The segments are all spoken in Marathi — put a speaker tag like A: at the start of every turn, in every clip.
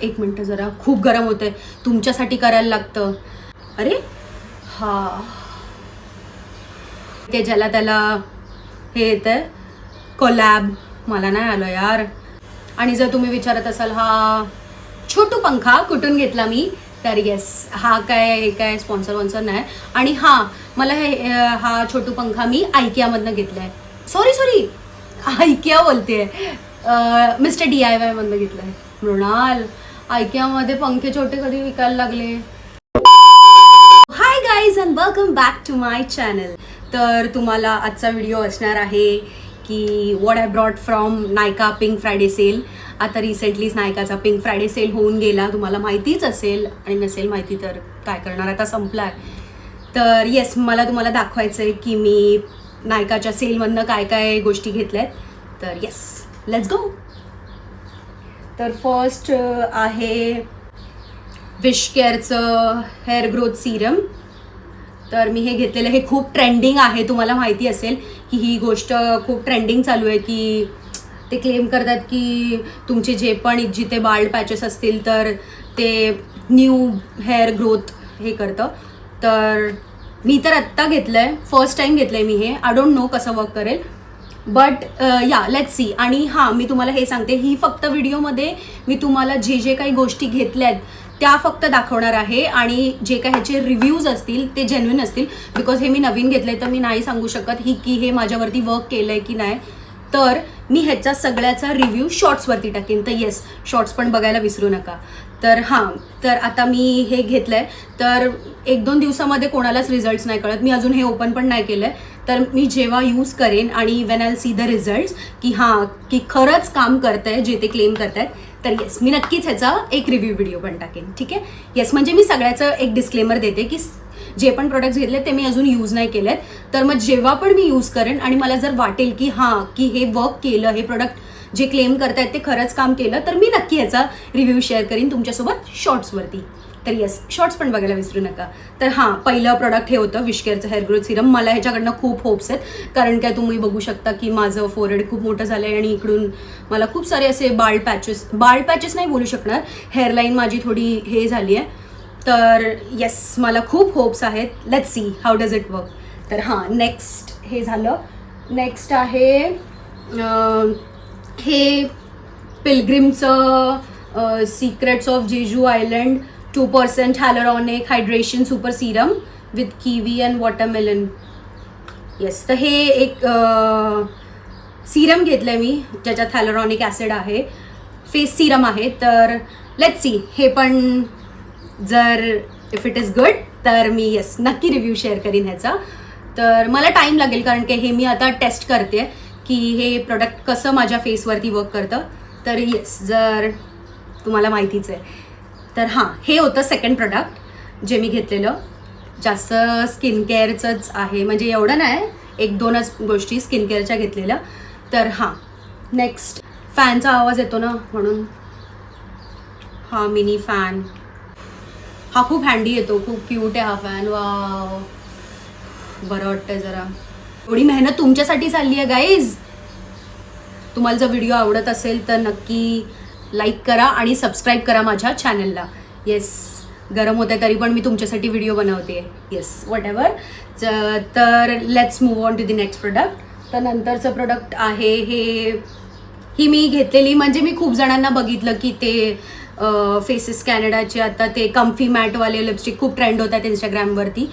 A: एक मिनटं, जरा खूप गरम होतंय, तुमच्यासाठी करायला लागतं. अरे हा, ते ज्याला त्याला हे येतंय कोलॅब, मला नाही आलं यार. आणि जर तुम्ही विचारत असाल हा छोटू पंखा कुठून घेतला मी, तर येस, हा काय स्पॉन्सर वॉन्सर नाही. आणि हां, मला हा छोटू पंखा मी आयकियामधनं घेतला आहे. सॉरी आयकिया बोलते, मिस्टर DIY मधनं घेतला आहे. मृणाल, आयकियामध्ये पंखे छोटे कधी विकायला लागले. Hi guys and welcome back to my channel. तर तुम्हाला आजचा व्हिडिओ असणार आहे की what I brought from Nykaa pink Friday sale. आता रिसेंटलीच नायकाचा पिंक फ्रायडे सेल होऊन गेला, तुम्हाला माहितीच असेल, आणि नसेल माहिती तर काय करणार, आता संपला आहे. तर येस, मला तुम्हाला दाखवायचं आहे की मी नायकाच्या सेलमधनं काय काय गोष्टी घेतल्या आहेत. तर येस, लेट्स गो. तर फर्स्ट आहे विश केअरचं हेअर ग्रोथ सिरम. तर मी हे घेतलेलं, हे खूप ट्रेंडिंग आहे, तुम्हाला माहिती असेल की ही गोष्ट खूप ट्रेंडिंग चालू आहे. की ते क्लेम करतात की तुमचे जे पण जिथे बाल्ड पॅचेस असतील तर ते न्यू हेअर ग्रोथ हे करतं. तर मी तर आत्ता घेतलं आहे, फर्स्ट टाईम घेतलं आहे मी हे. आय डोंट नो कसं वर्क करेल, बट या लेट्स सी. आणि हां, मी तुम्हाला हे सांगते, ही फक्त व्हिडिओमध्ये मी तुम्हाला जे काही गोष्टी घेतल्या आहेत त्या फक्त दाखवणार आहे, आणि जे काही ह्याचे रिव्ह्यूज असतील ते जेन्युइन असतील. बिकॉज हे मी नवीन घेतलं आहे तर मी नाही सांगू शकत की हे माझ्यावरती वर्क केलं आहे की नाही. तर मी ह्याचा सगळ्याचा रिव्ह्यू शॉर्ट्सवरती टाकेन, तर येस, शॉर्ट्स पण बघायला विसरू नका. तर हां, तर आता मी हे घेतलं आहे, तर 1-2 दिवसामध्ये कोणालाच रिझल्ट्स नाही कळत. मी अजून हे ओपन पण नाही केलं आहे. तर मी जेव्हा यूज करेन आणि when I see the results की हां, की खरंच काम करतं आहे जे ते क्लेम करत आहेत, तर येस, मी नक्कीच ह्याचा एक रिव्ह्यू व्हिडिओ पण टाकेन. ठीक आहे, येस. म्हणजे मी सगळ्याचं एक डिस्क्लेमर देते की जे पण प्रोडक्ट्स घेतले ते मी अजून यूज नाही केले आहेत. तर मग जेव्हा पण मी यूज करेन आणि मला जर वाटेल की हां, की हे वर्क केलं, हे प्रोडक्ट जे क्लेम करतायत ते खरंच काम केलं, तर मी नक्की ह्याचा रिव्ह्यू शेअर करीन तुमच्यासोबत शॉर्ट्सवरती. तर येस, शॉर्ट्स पण बघायला विसरू नका. तर हां, पहिलं प्रोडक्ट हे होतं विश केअरचं हेअर ग्रोथ सिरम. मला ह्याच्याकडनं खूप होप्स आहेत, कारण काय तुम्ही बघू शकता की माझं फोरहेड खूप मोठं झालं आहे आणि इकडून मला खूप सारे असे बाल्ड पॅचेस नाही बोलू शकणार, हेअरलाईन माझी थोडी हे झाली आहे. तर येस, मला खूप होप्स आहेत. Let's see how does it work. तर हां, नेक्स्ट हे झालं. नेक्स्ट आहे हे पिलग्रिमचं secrets of Jeju island 2% hyaluronic hydration super serum with kiwi and watermelon. Yes, तर हे एक सिरम घेतलं आहे मी ज्याच्यात हॅलरॉनिक ॲसिड आहे, फेस सिरम आहे. तर लेट्स सी, हे पण जर इफ इट इज गुड तर मी येस नक्की रिव्ह्यू शेअर करीन ह्याचा. तर मला टाईम लागेल, कारण की हे मी आता टेस्ट करते की हे प्रोडक्ट कसं माझ्या फेसवरती वर्क करतं. तर येस, जर तुम्हाला माहितीच आहे. तर हां, हे होतं सेकंड प्रोडक्ट जे मी घेतलेलं. जास्त स्किन केअरचंच आहे, म्हणजे एवढं नाही, 1-2च गोष्टी स्किन केअरच्या घेतलेल्या. तर हां, नेक्स्ट फॅनचा आवाज येतो ना म्हणून हा मिनी फॅन, हा खूप हँडी येतो, खूप क्यूट आहे हा फॅन. वाव, बरं वाटतंय जरा. एवढी मेहनत तुमच्यासाठी चालली आहे गाईज. तुम्हाला जर व्हिडिओ आवडत असेल तर नक्की लाईक करा आणि सबस्क्राईब करा माझ्या चॅनलला. येस, गरम होत आहे तरी पण मी तुमच्यासाठी व्हिडिओ बनवते. Yes, whatever. तर let's move on to the next product. तर नंतरचं प्रोडक्ट आहे ही मी घेतलेली, म्हणजे मी खूप जणांना बघितलं की ते फेसेस कॅनडाचे आता ते कम्फी मॅटवाले लिपस्टिक खूप ट्रेंड होत आहेत इंस्टाग्रामवरती.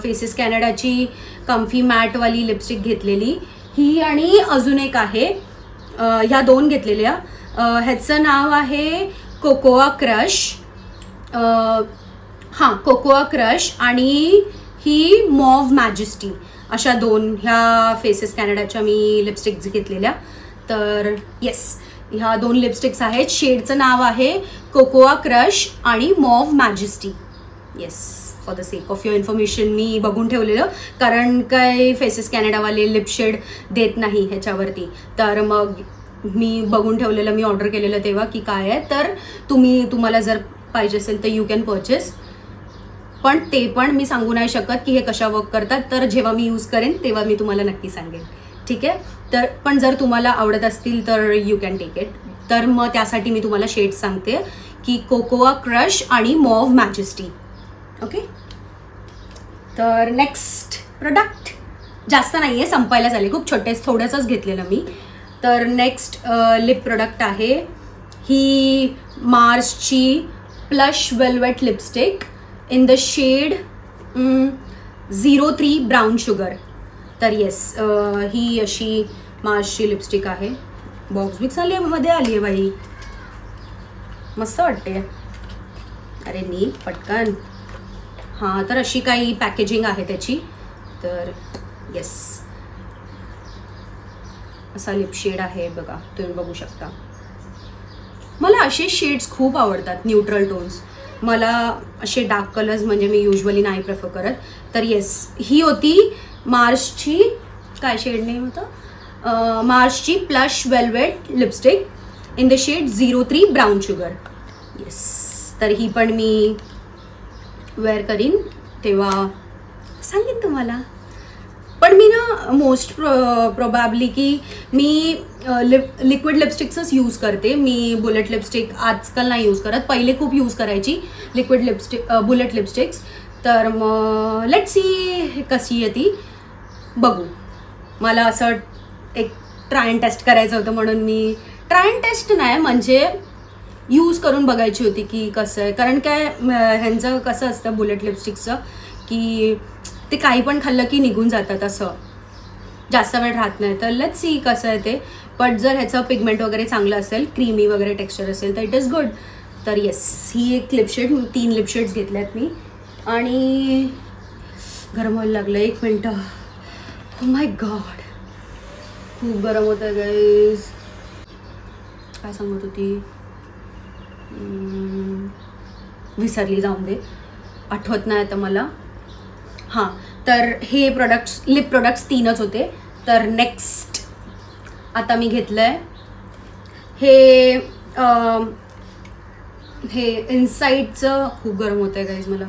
A: फेसेस कॅनडाची कम्फी मॅटवाली लिपस्टिक घेतलेली ही, आणि अजून एक आहे, ह्या 2 घेतलेल्या. ह्याचं नाव आहे कोकोआ क्रश. हां, कोकोआ क्रश, आणि ही मॉव मॅजेस्टी, अशा 2 ह्या फेसेस कॅनडाच्या मी लिपस्टिक्स घेतलेल्या. तर येस, ह्या 2 लिपस्टिक्स आहेत. शेडचं नाव आहे कोकोआ क्रश आणि mauve majesty. Yes, for the sake of your information मी बघून ठेवलेलं, कारण काय फेसेस कॅनडावाले लिप शेड देत नाही ह्याच्यावरती. तर मग मी बघून ठेवलेलं, मी ऑर्डर केलेलं तेव्हा की काय आहे. तर तुम्हाला जर पाहिजे असेल तर यू कॅन परचेस. पण ते पण मी सांगू नाही शकत की हे कशा वर्क करतात. तर जेव्हा मी यूज करेन तेव्हा मी तुम्हाला नक्की सांगेन. ठीक आहे. तर पण जर तुम्हाला आवडत असतील तर यू कॅन टेक इट. तर मग त्यासाठी मी तुम्हाला शेड्स सांगते की कोकोआ क्रश आणि मॉव मॅजेस्टी. ओके, तर नेक्स्ट प्रोडक्ट जास्त नाही आहे, संपायला झाले, खूप थोडंसंच घेतलेलं मी. तर नेक्स्ट लिप प्रोडक्ट आहे ही मार्सची plush velvet lipstick in the shade 03 brown sugar. तर येस, ही अशी मार्सची लिपस्टिक आहे. बॉक्स बिक्स आली आहे, मध्ये आली आहे बाई, मस्त वाटते. अरे नी पटकन. हां, तर अशी काही पॅकेजिंग आहे त्याची. तर येस, असा लिप शेड आहे बघा, तुम्ही बघू शकता. मला असे शेड्स खूप आवडतात, न्यूट्रल टोन्स. मला असे डार्क कलर्स म्हणजे मी युजली नाही प्रेफर करत. तर येस, ही होती मार्सची, काय शेड नेम होतं, मार्सची plush velvet lipstick in the shade 03 brown sugar. Yes, तर ही पण मी वेअर करीन तेव्हा सांगेन तुम्हाला. पण मी ना मोस्ट प्रोबॅबली की मी लिक्विड लिपस्टिक्सच यूज करते. मी बुलेट लिपस्टिक आजकाल नाही यूज करत, पहिले खूप यूज करायची लिक्विड लिपस्टिक, बुलेट लिपस्टिक्स. तर मग लेट सी कशी आहे ती, बघू. मला असं एक ट्राय अँड टेस्ट करायचं होतं, म्हणून मी ट्राय अँड टेस्ट नाही म्हणजे यूज करून बघायची होती की कसं आहे. कारण काय ह्यांचं कसं असतं बुलेट लिपस्टिकचं की ते काही पण खाल्लं की निघून जातात, असं जास्त वेळ राहत नाही. तर लेट्स सी कसं आहे ते. बट जर ह्याचं पिगमेंट वगैरे चांगलं असेल, क्रीमी वगैरे टेक्स्चर असेल तर इट इज गुड. तर येस, ही एक लिपशेड, 3 लिपशेड्स घेतल्यात मी. आणि गरम व्हायला लागलं, 1 मिनटं. ओ माय गॉड, खूप गरम होतं आहे गाईज. काय सांगत होती, विसरली, जाऊन दे, आठवत नाही आता मला. हां, तर हे प्रोडक्ट्स, लिप प्रोडक्ट्स 3च होते. तर नेक्स्ट आता मी घेतलं आहे हे इनसाईडचं, खूप गरम होतं आहे गाईज मला,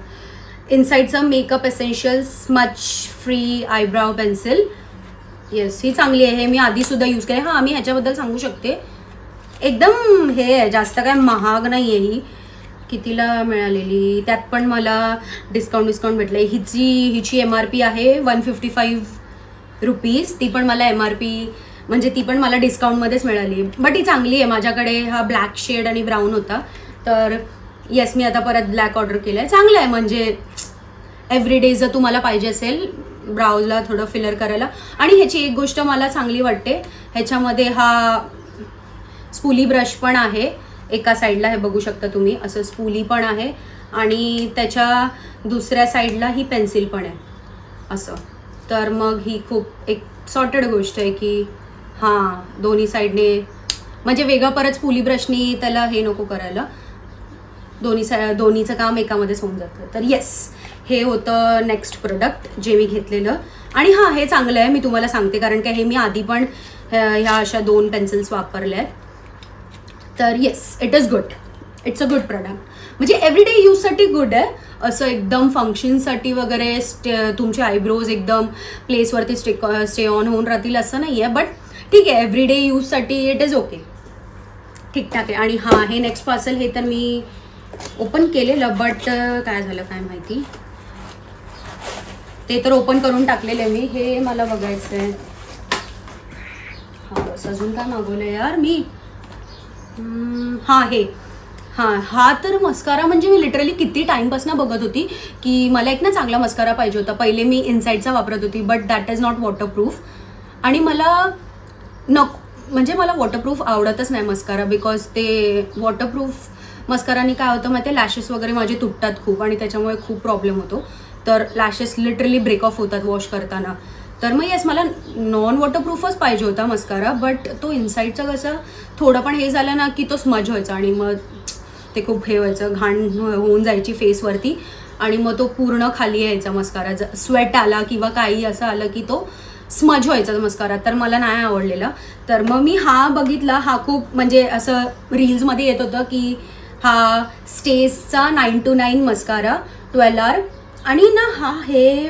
A: इनसाईडचं makeup essential smudge free eyebrow pencil. Yes, ही चांगली आहे, हे मी आधीसुद्धा यूज केले. हां, मी ह्याच्याबद्दल सांगू शकते, एकदम हे आहे, जास्त काय महाग नाही आहे ही. कितीला मिळालेली, त्यात पण मला डिस्काउंट भेटलं आहे. हिची MRP आहे 155 रुपीज. ती पण मला MRP म्हणजे ती पण मला डिस्काउंटमध्येच मिळाली. बट ही चांगली आहे. माझ्याकडे हा ब्लॅक शेड आणि ब्राऊन होता, तर येस, मी आता परत ब्लॅक ऑर्डर केलं आहे. चांगलं आहे, म्हणजे एव्हरीडे जर तुम्हाला पाहिजे असेल ब्राउजला थोडं फिलर करायला. आणि ह्याची एक गोष्ट मला चांगली वाटते, ह्याच्यामध्ये हा स्पूली ब्रश पण आहे एका साईडला, हे बघू शकता तुम्ही, असं स्पूली पण आहे. आणि त्याच्या दुसऱ्या साईडला ही पेन्सिल पण आहे असं. तर मग ही खूप एक सॉर्टेड गोष्ट आहे की हां, दोन्ही साईडने, म्हणजे वेगळं परत स्पूली ब्रशनी त्याला हे नको करायला, दोन्हीचं काम एकामध्येच होऊन जातं. तर येस, हे होतं नेक्स्ट प्रोडक्ट जे मी घेतलेलं. आणि हां, हे चांगलं आहे, मी तुम्हाला सांगते, कारण काय हे मी आधी पण ह्या अशा 2 पेन्सिल्स वापरल्या आहेत. तर yes, it is good, it's a good product. म्हणजे एव्हरीडे यूजसाठी गुड आहे. असं एकदम फंक्शनसाठी वगैरे तुमचे आयब्रोज एकदम प्लेसवरती स्टे ऑन होऊन राहतील असं नाही आहे. बट ठीक आहे, एव्हरीडे यूजसाठी इट इज ओके, ठीकठाक आहे. आणि हां, हे नेक्स्ट पार्सल, हे तर मी ओपन केलेलं, बट काय झालं काय माहिती, ते तर ओपन करून टाकलेलं आहे मी. हे मला बघायचं आहे. हां, बस, अजून काय मागवलं आहे यार मी. हां, हा तर मस्कारा, म्हणजे मी लिटरली किती टाईमपासून बघत होती की मला एक ना चांगला मस्कारा पाहिजे होता. पहिले मी इनसाईडचा वापरत होती, but that is not waterproof. आणि मला म्हणजे मला वॉटरप्रूफ आवडतच नाही मस्कारा, बिकॉज ते वॉटरप्रूफ मस्काराने काय होतं माहिती आहे, लॅशेस वगैरे माझे तुटतात खूप, आणि त्याच्यामुळे खूप प्रॉब्लेम होतो. तर लॅशेस लिटरली ब्रेक ऑफ होतात वॉश करताना. तर मग येस, मला नॉन वॉटरप्रूफच पाहिजे होता मस्कारा, बट तो इनसाईडचा कसं थोडं पण हे झालं ना की तो स्मज व्हायचा, आणि मग ते खूप हे व्हायचं, घाण होऊन जायची फेसवरती, आणि मग तो पूर्ण खाली यायचा मस्कारा. स्वेट आला किंवा काही असं आलं की तो स्मज व्हायचा मस्कारा, तर मला नाही आवडलेला. तर मग मी हा बघितला, हा खूप म्हणजे असं रील्समध्ये येत होतं की हा स्टेजचा 9 to 9 मस्कारा 12 hour. आणि ना हा हे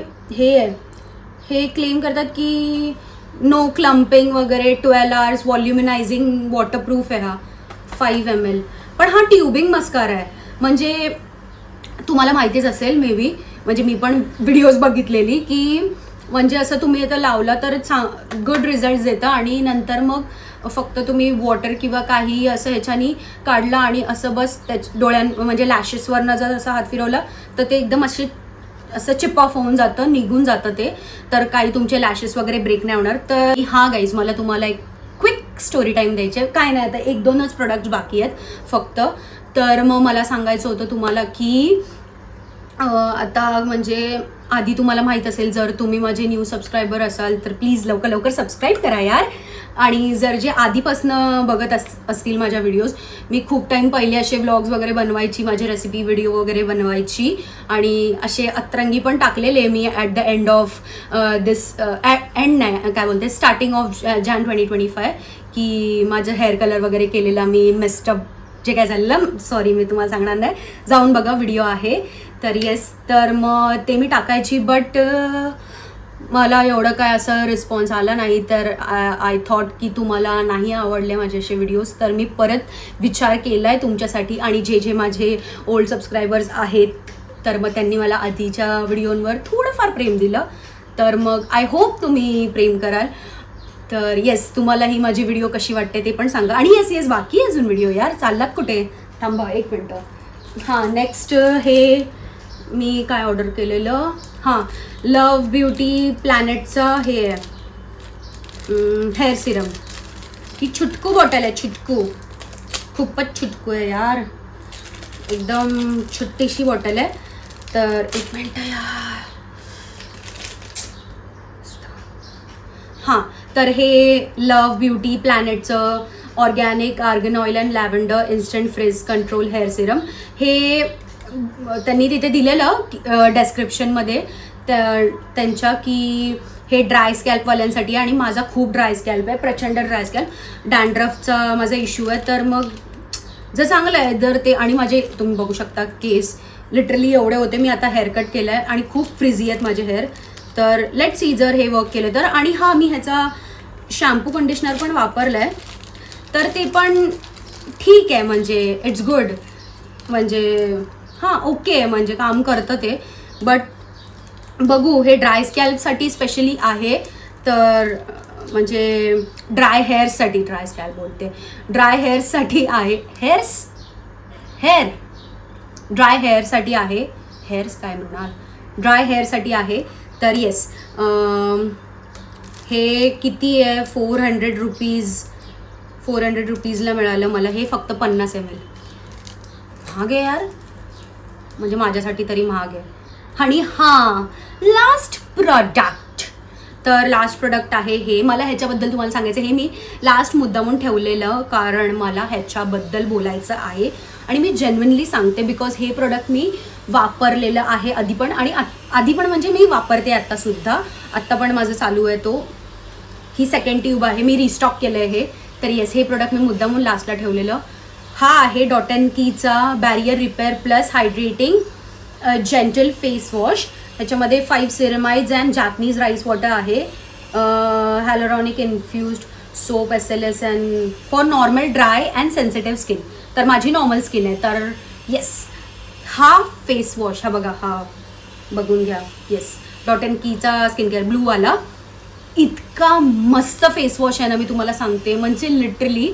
A: क्लेम करतात की नो क्लम्पिंग वगैरे, 12 hours, व्हॉल्युमिनायझिंग, वॉटरप्रूफ आहे हा, 5 ml. पण हा ट्युबिंग मस्कारा आहे. म्हणजे तुम्हाला माहितीच असेल मे बी, म्हणजे मी पण व्हिडिओज बघितलेली की म्हणजे असं तुम्ही आता लावला तर गुड रिझल्ट देतं आणि नंतर मग फक्त तुम्ही वॉटर किंवा काही असं ह्याच्यानी काढलं आणि असं बस डोळ्यां म्हणजे लॅशेसवरनं जर असं हात फिरवला तर ते एकदम असं चिप ऑफ होऊन जातं, निघून जातं ते, तर काही तुमचे लॅशेस वगैरे ब्रेक नाही होणार. तर हा गाईज मला तुम्हाला एक क्विक स्टोरी टाईम द्यायची, काय नाही आता 1-2च प्रोडक्ट्स बाकी आहेत फक्त. तर मग मला सांगायचं होतं तुम्हाला की आता म्हणजे आधी तुम्हाला माहीत असेल, जर तुम्ही माझे न्यू सबस्क्रायबर असाल तर प्लीज लवकर लवकर सबस्क्राईब करा यार. आणि जर जे आधीपासनं बघत असतील माझ्या व्हिडिओज, मी खूप टाईम पहिले असे व्लॉग्स वगैरे बनवायची, माझे रेसिपी व्हिडिओ वगैरे बनवायची आणि असे अतरंगी पण टाकलेले मी at the end of this end नाही काय बोलते स्टार्टिंग ऑफ Jan 2025 की माझं हेअर कलर वगैरे केलेला मी मेस्टअप जे काय झालेलं, सॉरी मी तुम्हाला सांगणार नाही, जाऊन बघा व्हिडिओ आहे. तर येस, तर मग ते मी टाकायची, बट मला एवढं काय असं रिस्पॉन्स आला नाही. तर आय थॉट की तुम्हाला नाही आवडले माझे असे व्हिडिओज, तर मी परत विचार केला आहे तुमच्यासाठी. आणि जे माझे ओल्ड सबस्क्रायबर्स आहेत तर मग त्यांनी मला आधीच्या व्हिडिओंवर थोडंफार प्रेम दिलं, तर मग आय होप तुम्ही प्रेम कराल. तर येस, तुम्हाला ही माझी व्हिडिओ कशी वाटते ते पण सांगा. आणि येस बाकी अजून व्हिडिओ यार, चाललात कुठे, थांबा 1 मिनटं. हां, नेक्स्ट हे मी काय ऑर्डर केलेलं, हां लव्ह ब्युटी प्लॅनेटचं हे हेअर सिरम. ही छुटकू बॉटल आहे, छुटकू, खूपच छुटकू आहे यार, एकदम छोटीशी बॉटल आहे. तर 1 मिनटं यार, हां तर हे लव्ह ब्युटी प्लॅनेटचं organic argan oil and lavender instant frizz control hair serum. हे त्यांनी तिथे दिलेलं डेस्क्रिप्शनमध्ये त्यांच्या की हे ड्राय स्कॅल्पवाल्यांसाठी, आणि माझा खूप ड्राय स्कॅल्प आहे, प्रचंड ड्राय स्कॅल्प, डॅन्ड्रफचा माझा इश्यू आहे. तर मग जर चांगलं आहे जर ते, आणि माझे तुम्ही बघू शकता केस लिटरली एवढे होते, मी आता हेअरकट केलं आहे आणि खूप फ्रिझी आहेत माझे हेअर. तर लेट सी जर हे वर्क केलं तर. आणि हां, मी ह्याचा शॅम्पू कंडिशनर पण वापरलं आहे, तर ते पण ठीक आहे, म्हणजे इट्स गुड, म्हणजे हां ओके आहे, म्हणजे काम करतं ते. बट बघू, हे ड्राय स्कॅल्पसाठी स्पेशली आहे, तर म्हणजे ड्राय हेअर्ससाठी, ड्राय स्कॅल्प बोलते, ड्राय हेअर्ससाठी आहे, ड्राय हेअरसाठी आहे, हेअर्स काय म्हणणार, ड्राय हेअरसाठी आहे. तर येस, हे किती आहे, 400 रुपीजला मिळालं मला हे, फक्त 50 ml. महाग आहे यार, म्हणजे माझ्यासाठी तरी महाग आहे. आणि हां, लास्ट प्रोडक्ट, तर लास्ट प्रोडक्ट आहे हे. मला ह्याच्याबद्दल तुम्हाला सांगायचं, हे मी लास्ट मुद्दामून ठेवलेलं कारण मला ह्याच्याबद्दल बोलायचं आहे. आणि मी जेन्युइनली सांगते, बिकॉज हे प्रोडक्ट मी वापरलेलं आहे आधी पण, आणि आधी पण म्हणजे मी वापरते आत्तासुद्धा, आत्ता पण माझं चालू आहे तो. ही सेकंड ट्यूब आहे, मी रिस्टॉक केलं आहे हे. तर येस, हे प्रोडक्ट मी मुद्दामून लास्टला ठेवलेलं. हा आहे डॉट अँड कीचा barrier repair plus hydrating gentle face wash. ह्याच्यामध्ये 5 ceramides and Japanese rice water आहे, hyaluronic infused soap, SLS and for normal dry and sensitive skin. तर माझी नॉर्मल स्किन आहे, तर येस हा फेस वॉश, हा बघा, हा बघून घ्या. येस, डॉट अँड कीचा स्किन केअर ब्लूवाला, इतका मस्त फेस वॉश आहे ना, मी तुम्हाला सांगते, म्हणजे लिटरली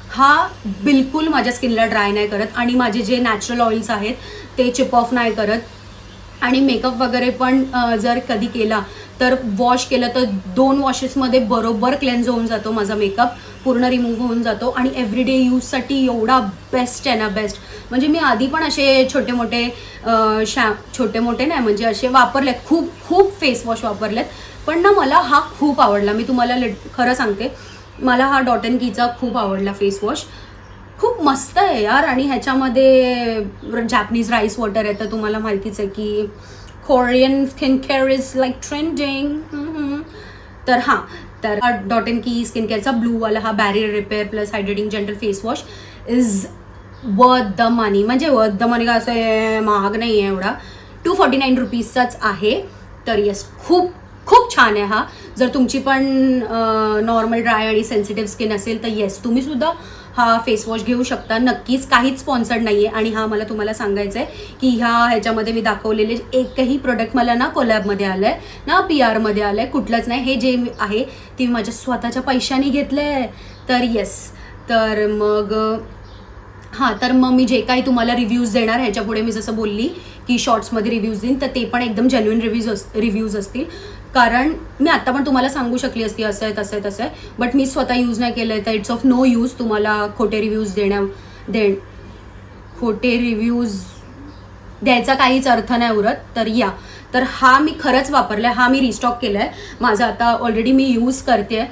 A: हा बिलकुल माझ्या स्किनला ड्राय नाही करत, आणि माझे जे नॅचरल ऑइल्स आहेत ते चिप ऑफ नाही करत. आणि मेकअप वगैरे पण जर कधी केला तर वॉश केलं तर 2 वॉशेसमध्ये बरोबर क्लेन्झ होऊन जातो माझा मेकअप, पूर्ण रिमूव्ह होऊन जातो. आणि एव्हरीडे यूजसाठी एवढा बेस्ट आहे ना, बेस्ट. म्हणजे मी आधी पण असे छोटे मोठे नाही, म्हणजे असे वापरलेत, खूप फेस वॉश वापरलेत, पण ना मला हा खूप आवडला. मी तुम्हाला खरं सांगते, मला हा डॉट अँड कीचा खूप आवडला फेस वॉश, खूप मस्त आहे यार. आणि ह्याच्यामध्ये जॅपनीज राईस वॉटर आहे, तर तुम्हाला माहितीच आहे की Korean skin care is like trending. तर हां, तर डॉट अँड की स्किन केअरचा ब्लूवाला हा barrier repair plus hydrating gentle face wash is worth the money. म्हणजे वर्थ द मनी का, असं महाग नाही आहे एवढा, 249 रुपीजचाच आहे. तर येस, खूप छान आहे हा. जर तुमची पण नॉर्मल ड्राय आणि सेन्सिटिव्ह स्किन असेल तर येस, तुम्हीसुद्धा हा फेस वॉश घेऊ शकता नक्कीच. काहीच स्पॉन्सर्ड नाही आहे. आणि हा मला तुम्हाला सांगायचं आहे की ह्याच्यामध्ये मी दाखवलेले एकही प्रोडक्ट मला ना कोलॅबमध्ये आलं आहे ना PR मध्ये आलं आहे, कुठलंच नाही. हे जे आहे ते मी माझ्या स्वतःच्या पैशाने घेतलं आहे. तर येस, तर मग तर मग मी जे काही तुम्हाला रिव्ह्यूज देणार ह्याच्या पुढे मी जसं बोलली की शॉर्ट्समध्ये रिव्ह्यूज देईन, तर ते पण एकदम जेन्युइन रिव्ह्यूज असतील. कारण मी आत्ता पण तुम्हाला सांगू शकली असती असं आहे तसं आहे तसं आहे, बट मी स्वतः यूज नाही केलं आहे, तर इट्स ऑफ नो यूज तुम्हाला खोटे रिव्ह्यूज द्यायचा काहीच अर्थ नाही उरत. तर हा मी खरंच वापरला आहे, हा मी रिस्टॉक केला आहे. माझा आता ऑलरेडी मी यूज करते आहे.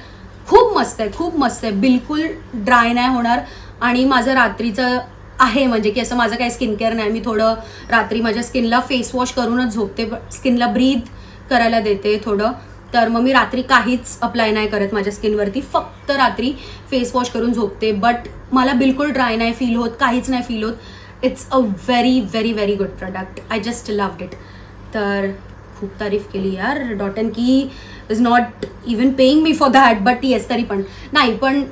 A: खूप मस्त आहे, खूप मस्त आहे. बिलकुल ड्राय नाही होणार. आणि माझं रात्रीचं आहे म्हणजे की असं माझं काही स्किन केअर नाही. मी थोडं रात्री माझ्या स्किनला फेस वॉश करूनच झोपते, स्किनला ब्रीथ करायला देते थोडं. तर मग मी रात्री काहीच अप्लाय नाही करत माझ्या स्किनवरती, फक्त रात्री फेस वॉश करून झोपते. बट मला बिलकुल ड्राय नाही फील होत, काहीच नाही फील होत. It's a very very very good product. I just loved it. तर खूप तारीफ केली यार. डॉट अँड की is not even paying me for that, but yes तरी पण नाही, पण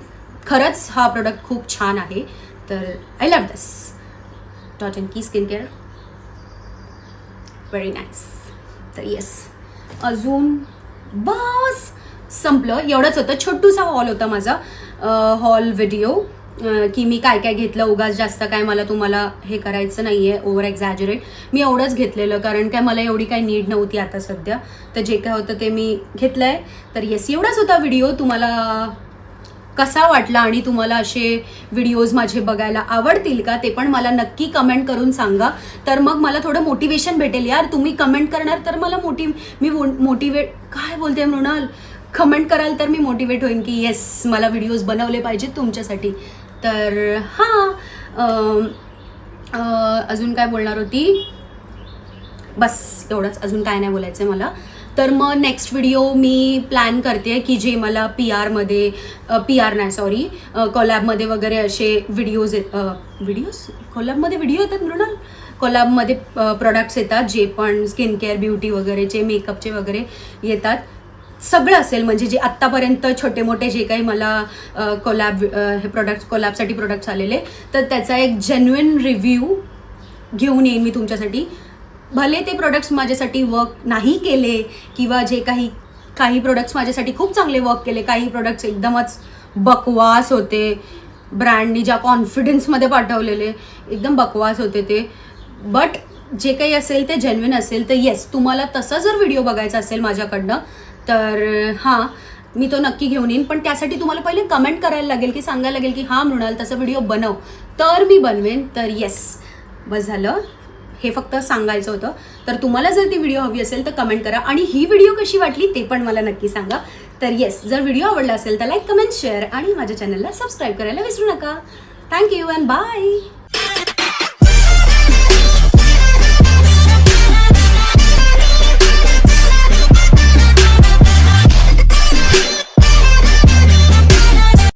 A: खरंच हा प्रोडक्ट खूप छान आहे. तर I love this. Dot and key skin care very nice. तर येस, अजून बस संपलं, एवढंच होतं. छोटूसा हॉल होता माझा, हॉल व्हिडिओ की मी काय काय घेतलं. उगाच जास्त काय मला तुम्हाला हे करायचं नाही आहे, ओव्हर एक्झॅजरेट. मी एवढंच घेतलेलं कारण काय मला एवढी काही नीड नव्हती आता सध्या. तर जे काय होतं ते मी घेतलं आहे. तर येस, एवढाच होता व्हिडिओ. तुम्हाला कसा वाटला आणि तुम्हाला असे व्हिडिओज माझे बघायला आवडतील का ते पण मला नक्की कमेंट करून सांगा. तर मग मला थोडं मोटिवेशन भेटेल यार. तुम्ही कमेंट करणार तर मला मी मोटिवेट काय बोलते मृणाल, कमेंट कराल तर मी मोटिवेट होईन की येस मला व्हिडिओज बनवले पाहिजेत तुमच्यासाठी. तर अजून काय बोलणार होती, बस एवढंच, अजून काय नाही बोलायचं आहे मला. तर मग नेक्स्ट व्हिडिओ मी प्लॅन करते की जे मला कोलॅबमध्ये वगैरे असे व्हिडिओज कोलॅबमध्ये व्हिडिओ येतात मृणाल, कोलॅबमध्ये प्रोडक्ट्स येतात जे पण स्किन केअर ब्युटी वगैरेचे मेकअपचे वगैरे येतात. सगळं असेल म्हणजे जे आत्तापर्यंत छोटे मोठे जे काही मला कोलॅबसाठी प्रोडक्ट्स आलेले, तर त्याचा एक जेन्युइन रिव्ह्यू घेऊन येईन मी तुमच्यासाठी. भले ते प्रोडक्ट्स माझ्यासाठी वर्क नाही केले किंवा जे काही प्रोडक्ट्स माझ्यासाठी खूप चांगले वर्क केले, काही प्रोडक्ट्स एकदमच बकवास होते, ब्रँडनी ज्या कॉन्फिडन्समध्ये पाठवलेले एकदम बकवास होते ते. बट जे काही असेल ते जेन्युइन असेल. तर येस, तुम्हाला तसा जर व्हिडिओ बघायचा असेल माझ्याकडनं तर मी तो नक्की घेऊन येईन. पण त्यासाठी तुम्हाला पहिले कमेंट करायला लागेल की सांगायला लागेल की मृणाल तसा व्हिडिओ बनव, तर मी बनवेन. तर येस, बस झालं, हे फक्त सांगायचं होतं. तर तुम्हाला जर ती व्हिडिओ हवी असेल तर कमेंट करा आणि ही व्हिडिओ कशी वाटली ते पण मला नक्की सांगा. तर येस, जर व्हिडिओ आवडला असेल तर लाईक, कमेंट, शेअर आणि माझ्या चॅनलला सबस्क्राईब करायला विसरू नका. Thank you and bye.